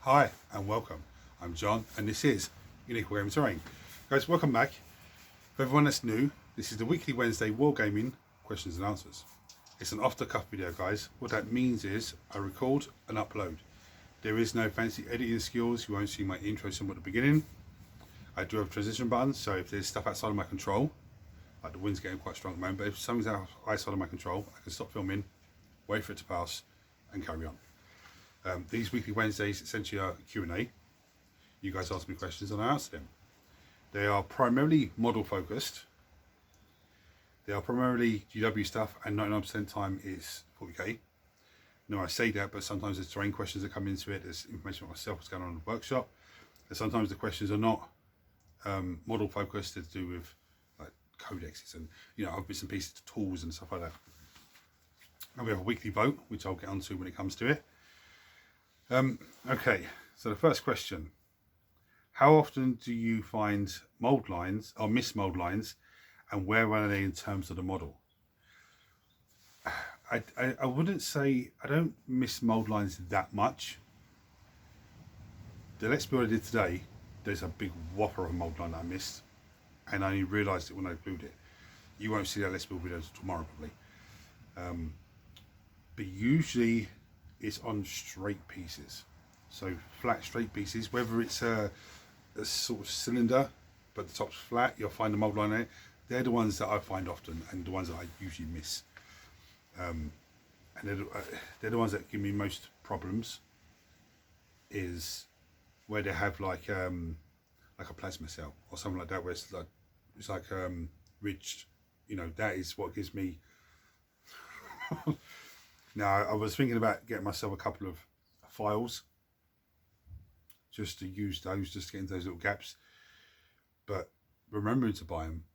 Hi and welcome. I'm John and this is Unique Wargaming Terrain. Guys, welcome back. For everyone that's new, this is the weekly Wednesday Wargaming questions and answers. It's an off-the-cuff video, guys. What that means is I record and upload. There is no fancy editing skills. You won't see my intro symbol at the beginning. I do have transition buttons, so if there's stuff outside of my control, like the wind's getting quite strong at the moment, but if something's outside of my control, I can stop filming, wait for it to pass and carry on. These weekly Wednesdays essentially are Q&A. You guys ask me questions and I answer them. They are primarily model focused. They are primarily GW stuff and 99% time is 40k. Now I say that, but sometimes there's terrain questions that come into it. There's information about myself, what's going on in the workshop. And sometimes the questions are not model focused. They're to do with like codexes and bits and pieces, tools and stuff like that. And we have a weekly vote, which I'll get onto when it comes to it. Okay, so the first question: how often do you find mold lines or miss mold lines, and where are they in terms of the model? I wouldn't say I don't miss mold lines that much. The Let's Build I did today, there's a big whopper of mold line that I missed, and I only realised it when I glued it. You won't see that Let's Build video tomorrow probably, but usually it's on straight pieces, so flat straight pieces, whether it's a sort of cylinder but the top's flat, you'll find the mold line in it. They're the ones that I find often and the ones that I usually miss, and they're the ones that give me most problems, is where they have like a plasma cell or something like that, where it's like ridged. That is what gives me Now, I was thinking about getting myself a couple of files just to use those, just to get into those little gaps. But remembering to buy them,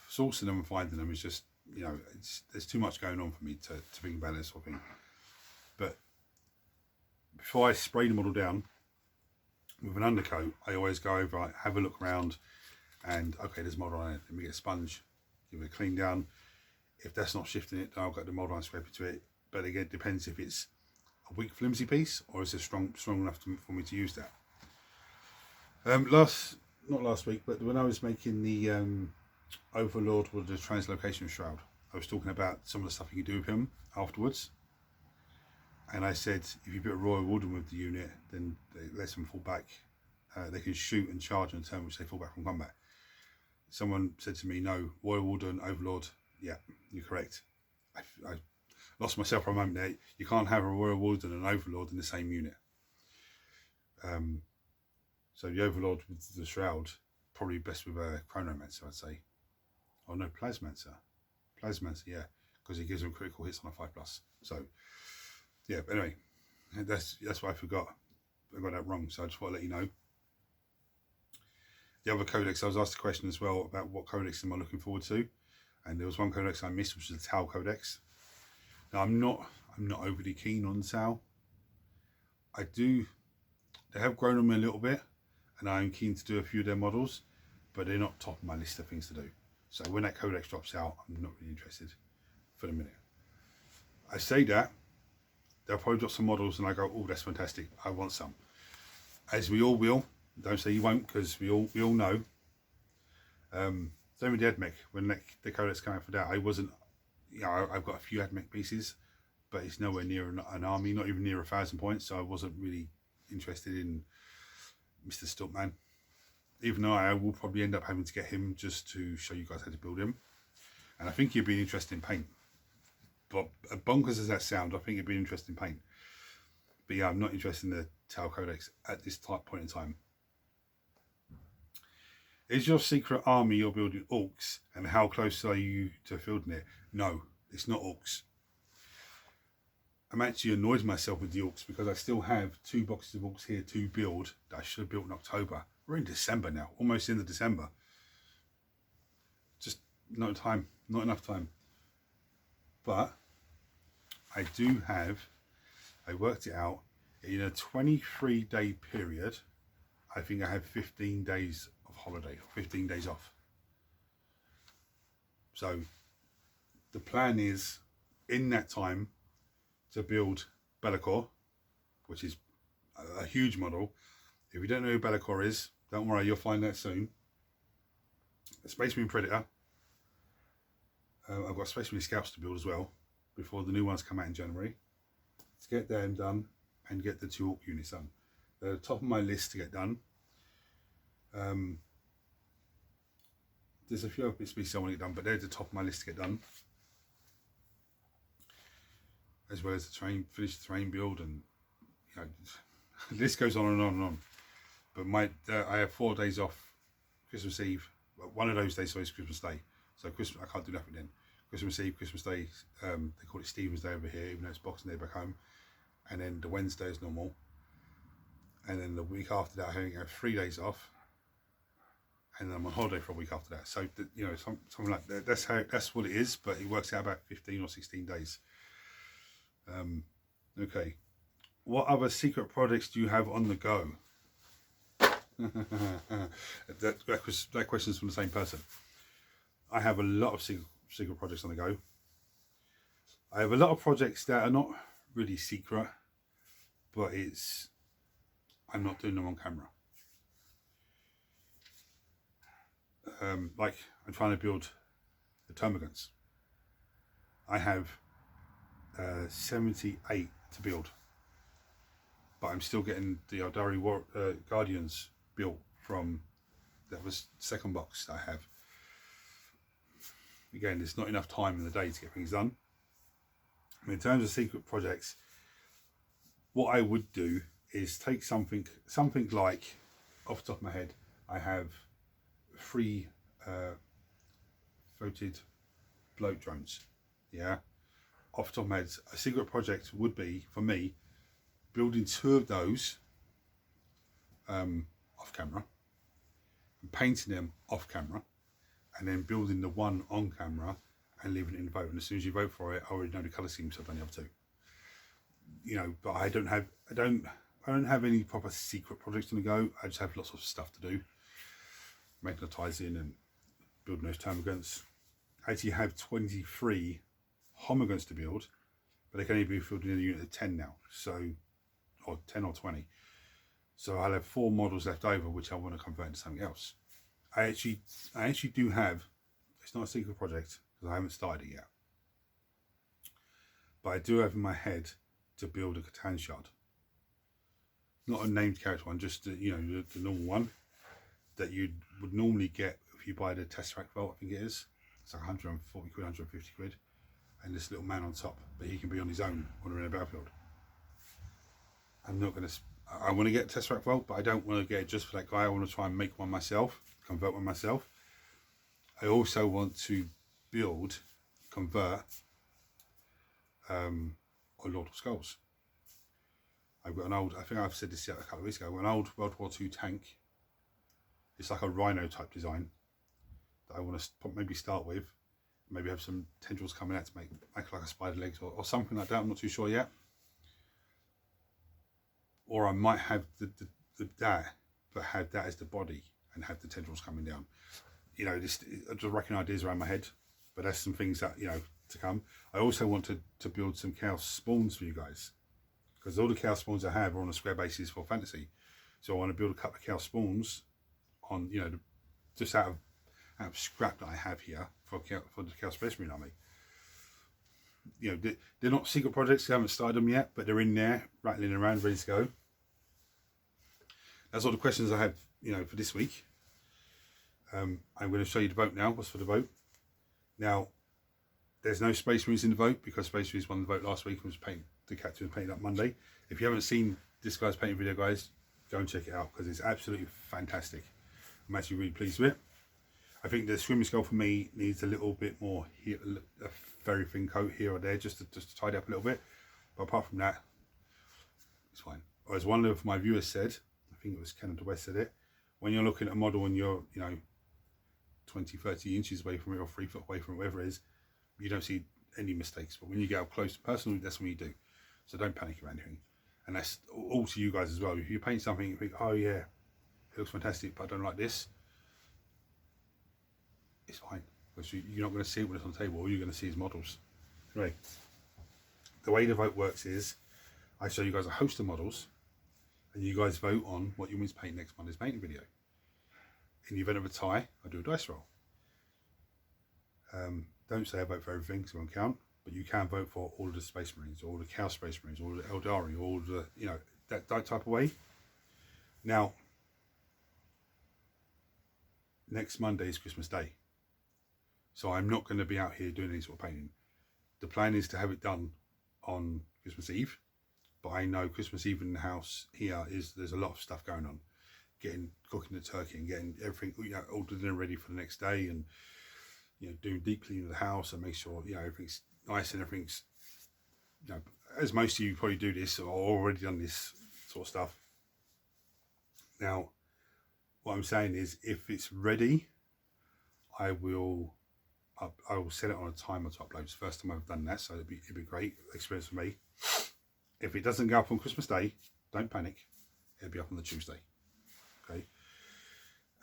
sourcing them and finding them is just, there's too much going on for me to think about this sort of thing. But before I spray the model down with an undercoat, I always go over, have a look around, and okay, there's mold on it. Let me get a sponge, give it a clean down. If that's not shifting it, then I'll get the mold line scraper to it. But again, it depends if it's a weak flimsy piece or is it strong enough for me to use that. Not last week, but when I was making the Overlord with the translocation shroud, I was talking about some of the stuff you can do with him afterwards. And I said, if you put a Royal Warden with the unit, then it lets them fall back. They can shoot and charge in a turn which they fall back from combat. Someone said to me, no, Royal Warden, Overlord. Yeah, you're correct. I lost myself for a moment there. You can't have a Royal Warden and an Overlord in the same unit. So the Overlord with the Shroud, probably best with a Chronomancer, I'd say. Oh no, Plasmancer, yeah, because he gives them critical hits on a 5+. So yeah, but anyway, that's what I forgot. I got that wrong, so I just want to let you know. The other codex, I was asked a question as well about what codex am I looking forward to, and there was one codex I missed, which is the Tau codex. Now I'm not overly keen on Tau. They have grown on me a little bit, and I'm keen to do a few of their models, but they're not top of my list of things to do. So when that codex drops out, I'm not really interested for the minute. I say that, they'll probably drop some models and I go, oh, that's fantastic, I want some. As we all will. Don't say you won't, because we all know. Same with the AdMech. When the codex came out for that, I wasn't, I've got a few AdMech pieces, but it's nowhere near an army, not even near 1,000 points, so I wasn't really interested in Mr. Stuntman. Even though I will probably end up having to get him just to show you guys how to build him. And I think he'd be interested in paint. But bonkers as that sound, I think it'd be interesting in paint. But yeah, I'm not interested in the Tau Codex at this point in time. Is your secret army you're building orcs, and how close are you to fielding it? No, it's not orcs. I'm actually annoyed myself with the orcs because I still have 2 boxes of orcs here to build that I should have built in October. We're in December now, almost into December. Just not enough time. But I do have, I worked it out, in a 23-day period, I think I have 15 days of holiday, or 15 days off. So the plan is, in that time, to build Be'lakor, which is a huge model. If you don't know who Be'lakor is, don't worry, you'll find that soon. A Space Marine Predator. I've got Space Marine Scouts to build as well before the new ones come out in January. To get them done and get the 2 Orc units done. They're at the top of my list to get done. There's a few other bits and pieces I want to get done, but they're at the top of my list to get done. As well as the finish the terrain build, and you know, the list goes on and on and on. But I have 4 days off Christmas Eve. Well, one of those days is Christmas Day, so Christmas I can't do nothing then. Christmas Eve, Christmas Day, they call it Stephen's Day over here, even though it's Boxing Day back home. And then the Wednesday is normal. And then the week after that, I have 3 days off. And then I'm on holiday for a week after that. So you know, something like that. That's what it is. But it works out about 15 or 16 days. Okay. What other secret projects do you have on the go? that question's from the same person. I have a lot of secret projects on the go. I have a lot of projects that are not really secret, but I'm not doing them on camera. Like I'm trying to build the termagants. I have 78 to build, but I'm still getting the Eldari Guardians built from that was second box that I have. Again, there's not enough time in the day to get things done. I mean, in terms of secret projects, what I would do is take something like, off the top of my head, I have 3 voted float drones. Yeah, off the top of my head, a secret project would be for me building 2 of those off camera, and painting them off camera, and then building the one on camera and leaving it in the vote. And as soon as you vote for it, I already know the colour scheme, so I've done the other 2. You know, but I don't have any proper secret projects on the go. I just have lots of stuff to do, magnetizing and building those termagants. I actually have 23 homagants to build, but they can only be filled in a unit of 10 now, so, or 10 or 20. So I'll have 4 models left over, which I want to convert into something else. I actually do have, it's not a secret project because I haven't started it yet, but I do have in my head to build a Catan shard. Not a named character one, just you know, the normal one that you would normally get if you buy the Tesseract Vault. I think it is. It's like 140 quid, 150 quid, and this little man on top, but he can be on his own when we're in a battlefield. I'm not going to. I want to get Tesseract Vault, but I don't want to get it just for that guy. I want to try and make one myself, convert one myself. I also want to convert a Lord of Skulls. I've got an old, I think I've said this a couple of weeks ago, an old World War II tank. It's like a rhino type design that I want to maybe start with. Maybe have some tendrils coming out to make like a spider legs or something like that. I'm not too sure yet. Or I might have that, but have that as the body and have the tendrils coming down. You know, just racking ideas around my head, but that's some things that, you know, to come. I also want to build some chaos spawns for you guys, because all the chaos spawns I have are on a square basis for fantasy. So I want to build a couple of chaos spawns on, you know, just out of scrap that I have here for the Chaos Space Marine Army. You know, they're not secret projects, I haven't started them yet, but they're in there, rattling around, ready to go. That's all the questions I have, you know, for this week. I'm going to show you the vote now. What's for the vote? Now, there's no Space Marines in the vote because Space Marines won the vote last week and was painted, the captain was painted up Monday. If you haven't seen this guy's painting video, guys, go and check it out because it's absolutely fantastic. I'm actually really pleased with it. I think the swimming skull for me needs a little bit more here, a very thin coat here or there, just to tidy up a little bit. But apart from that, it's fine. Or as one of my viewers said, I think it was Canada West said it, when you're looking at a model and you're, you know, 20, 30 inches away from it or 3 foot away from it, whatever it is, you don't see any mistakes. But when you get up close personally, that's when you do. So don't panic about anything. And that's all to you guys as well. If you paint something, you think, oh yeah, it looks fantastic, but I don't like this, it's fine, because you're not going to see it when it's on the table. All you're going to see is models. Anyway, the way the vote works is I show you guys a host of models and you guys vote on what you want to paint next Monday's painting video. In the event of a tie, I do a dice roll. Don't say I vote for everything because it won't count, but you can vote for all of the Space Marines, all the Chaos Space Marines, all the Eldari, all the, you know, that type of way. Now, next Monday is Christmas Day, so I'm not going to be out here doing any sort of painting. The plan is to have it done on Christmas Eve, but I know Christmas Eve in the house here there's a lot of stuff going on, cooking the turkey and getting everything, you know, all the dinner ready for the next day, and you know, doing deep cleaning of the house and make sure, you know, everything's nice and everything's, you know, as most of you probably do this or already done this sort of stuff. Now, what I'm saying is, if it's ready, I will set it on a timer to upload. It's the first time I've done that, so it'd be a great experience for me. If it doesn't go up on Christmas Day, don't panic. It'll be up on the Tuesday. Okay.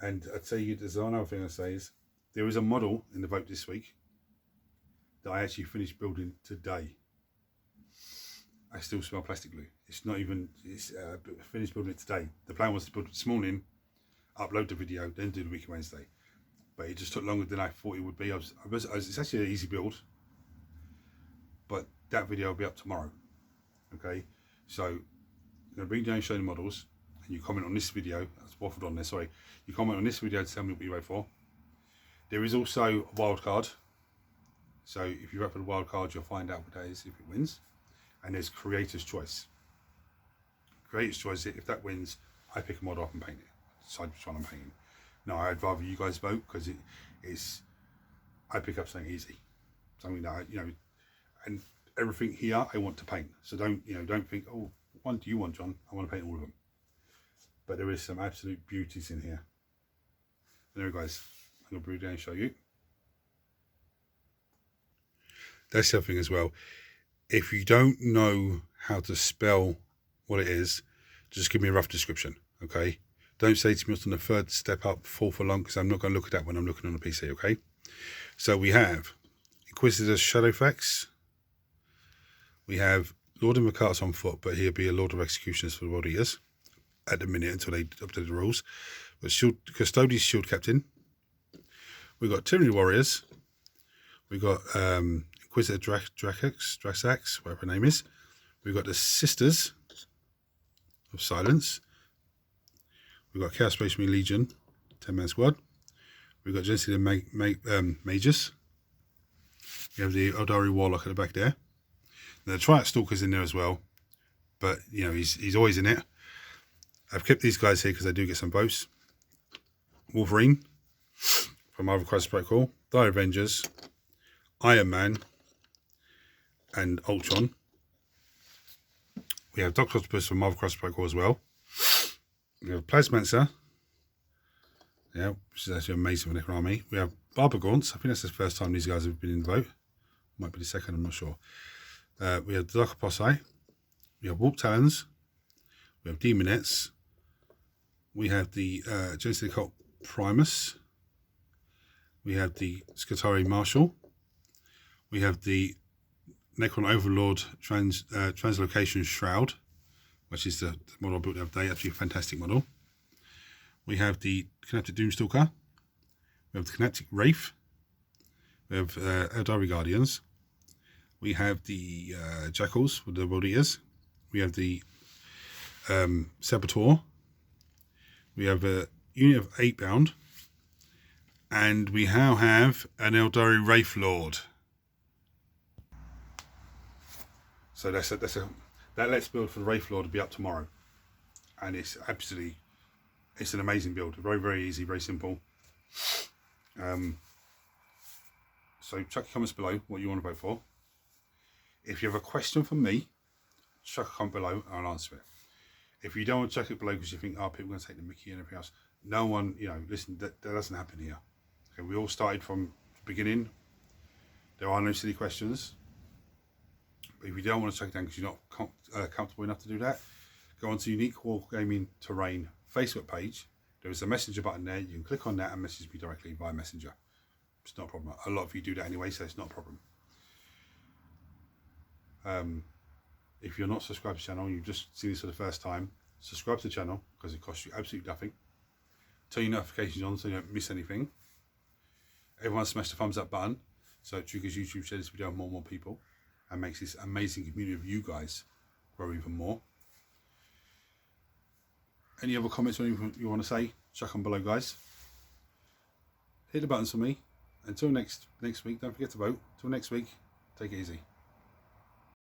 And I tell you, there's another thing I say is, there is a model in the vote this week that I actually finished building today. I still smell plastic glue. It's not even, it's finished building it today. The plan was to build it this morning, upload the video, then do the week Wednesday. But it just took longer than I thought it would be. It's actually an easy build, but that video will be up tomorrow. Okay, so I'm going to bring down and show the models, and you comment on this video. That's waffled on there, sorry. You comment on this video to tell me what you vote for. There is also a wild card. So if you vote for the wild card, you'll find out what that is if it wins. And there's Creator's Choice. Creator's Choice, if that wins, I pick a model up and paint it. Decide which one I'm painting. No, I'd rather you guys vote, because I pick up something easy. Something that, you know, and everything here I want to paint. So don't think, oh, what do you want, John? I want to paint all of them. But there is some absolute beauties in here. Anyway, guys, I'm going to brew down and show you. That's the other thing as well. If you don't know how to spell what it is, just give me a rough description, okay? Don't say to me what's on the third step up, fourth along, because I'm not going to look at that when I'm looking on the PC, okay? So we have Inquisitor Shadowfax. We have Lord of McCart's on foot, but he'll be a Lord of Executioners for the world he is at the minute until they update the rules. But Custodes Shield Captain. We've got Tyranny Warriors. We've got Inquisitor Draxax, whatever her name is. We've got the Sisters of Silence. We've got Chaos Space Marine Legion, 10-man squad. We've got Gently the Magus. We have the Eldari Warlock at the back there. Now, the Triad Stalker's in there as well, but you know he's always in it. I've kept these guys here because I do get some votes. Wolverine from Marvel Crisis Protocol, Dire Avengers, Iron Man, and Ultron. We have Dr. Octopus from Marvel Crisis Protocol as well. We have Plasmancer, yeah, which is actually amazing for Necron Army. We have Barbagaunts. I think that's the first time these guys have been in the vote. Might be the second, I'm not sure. We have the Darkoposi. We have Warp Talons. We have Demonettes. We have the Genesis Occult Primus. We have the Skitarii Marshal. We have the Necron Overlord Translocation Shroud, which is the model I built the other day. Actually a fantastic model. We have the Kinetic Doomstalker. We have the Kinetic Wraith. We have Eldari Guardians. We have the Jackals with the World Eaters. We have the Saboteur. We have a unit of 8 bound. And we now have an Eldari Wraith Lord. So that Let's Build for the Wraith Lord will be up tomorrow. And it's an amazing build. Very, very easy, very simple. So chuck your comments below what you want to vote for. If you have a question for me, chuck a comment below and I'll answer it. If you don't want to chuck it below because you think, oh, people are going to take the mickey and everything else, no one, you know, listen, that doesn't happen here. Okay, we all started from the beginning. There are no silly questions. But if you don't want to chuck it down because you're not comfortable enough to do that, go on to Unique Wargaming Terrain Facebook page. There is a messenger button there. You can click on that and message me directly via messenger. It's not a problem. A lot of you do that anyway, so it's not a problem. If you're not subscribed to the channel and you've just seen this for the first time, subscribe to the channel because it costs you absolutely nothing. Turn your notifications on so you don't miss anything. Everyone smash the thumbs up button so it triggers YouTube to share this video with more and more people and makes this amazing community of you guys grow even more. Any other comments or anything you want to say, chuck them below, guys. Hit the buttons for me. Until next week, don't forget to vote. Until next week, take it easy.